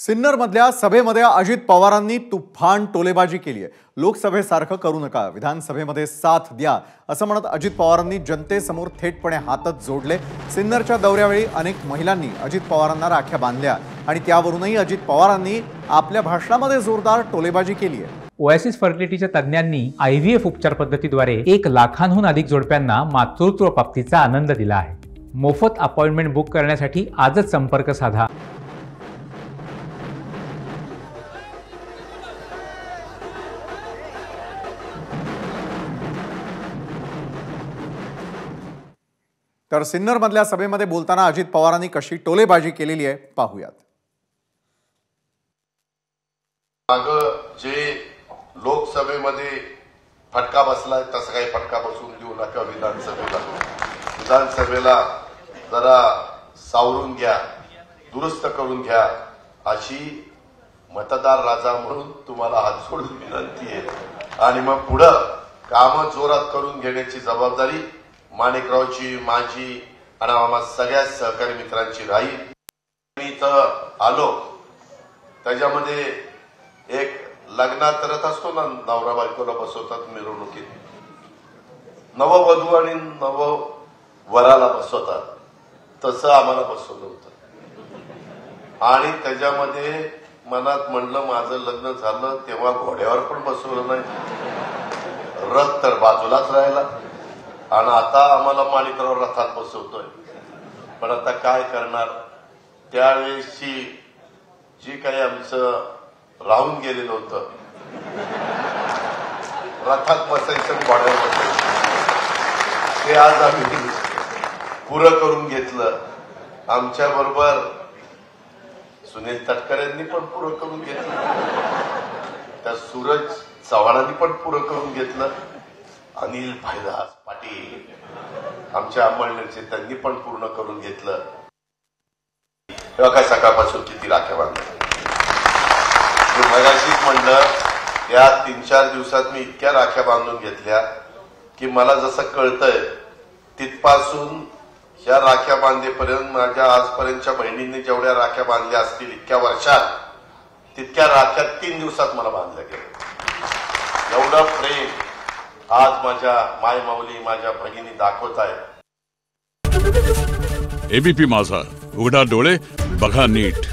सिन्नरमधल्या सभेमध्ये अजित पवारांनी तुफान टोलेबाजी केली आहे। लोकसभेसारखं करू नका, विधानसभेमध्ये साथ द्या असं म्हणत अजित पवारांनी जनतेसमोर थेटपणे हातच जोडले। सिन्नरच्या दौऱ्यावेळी अनेक महिलांनी अजित पवारांना राख्या बांधल्या आणि त्यावरूनही अजित पवारांनी आपल्या भाषणामध्ये जोरदार टोलेबाजी केली आहे। ओएसिस फर्टिलिटीच्या तज्ञांनी आयव्हीएफ उपचार पद्धतीद्वारे 1 लाखांहून अधिक जोडप्यांना मातृत्व प्राप्तीचा आनंद दिला आहे। मोफत अपॉइंटमेंट बुक करण्यासाठी आजच संपर्क साधा। तर सिन्नरमधल्या सभेमध्ये बोलताना अजित पवारांनी कशी टोलेबाजी केलेली आहे पाहूयात। जे लोकसभेमध्ये फटका बसलाय तसं काही फटका बसून देऊ नका। विधानसभेला जरा सावरून घ्या, दुरुस्त करून घ्या अशी मतदार राजा म्हणून तुम्हाला हात जोडून विनंती आहे। आणि मग पुढे कामं जोरात करून घेण्याची जबाबदारी माणिकरावची, माझी आणि आम्हा सगळ्या सहकारी मित्रांची राहील। मी इथं आलो त्याच्यामध्ये एक लग्नात करत असतो ना, नवरा बायकोला बसवतात मिरवणुकीत, नववधू आणि नववराला बसवतात, तसं आम्हाला बसवलं होतं। आणि त्याच्यामध्ये मनात म्हणलं माझं लग्न झालं तेव्हा घोड्यावर पण बसवलं नाही, रथ तर बाजूलाच राहिला, आणि आता आम्हाला माणिकराव रथात बसवतोय। पण आता काय करणार, त्यावेळेसची जी काही आमचं राहून गेलेलं होतं, रथात बसायचं घोड्यावर बसायचं, ते आज आम्ही पुरं करून घेतलं। आमच्या बरोबर सुनील तटकरेंनी पण पुरं करून घेतलं, त्या सूरज चव्हाणांनी पण पुरं करून घेतलं, अनिल भाईदास पाटील आमच्या अंमळनेरचे त्यांनी पण पूर्ण करून घेतलं। तेव्हा काय सकाळपासून किती राख्या बांधल्या, मगाशीच म्हणलं या 3-4 दिवसात मी इतक्या राख्या बांधून घेतल्या की मला जसं कळतंय तिथपासून या राख्या बांधेपर्यंत माझ्या आजपर्यंतच्या बहिणींनी जेवढ्या राख्या बांधल्या असतील इतक्या वर्षात, तितक्या राख्या 3 दिवसात मला बांधल्या गेल्या। एवढं प्रेम आज माझ्या मायमाऊली, माझ्या भगिनी दाखवत आहेत। एबीपी माझा, उघडा डोळे बघा नीट।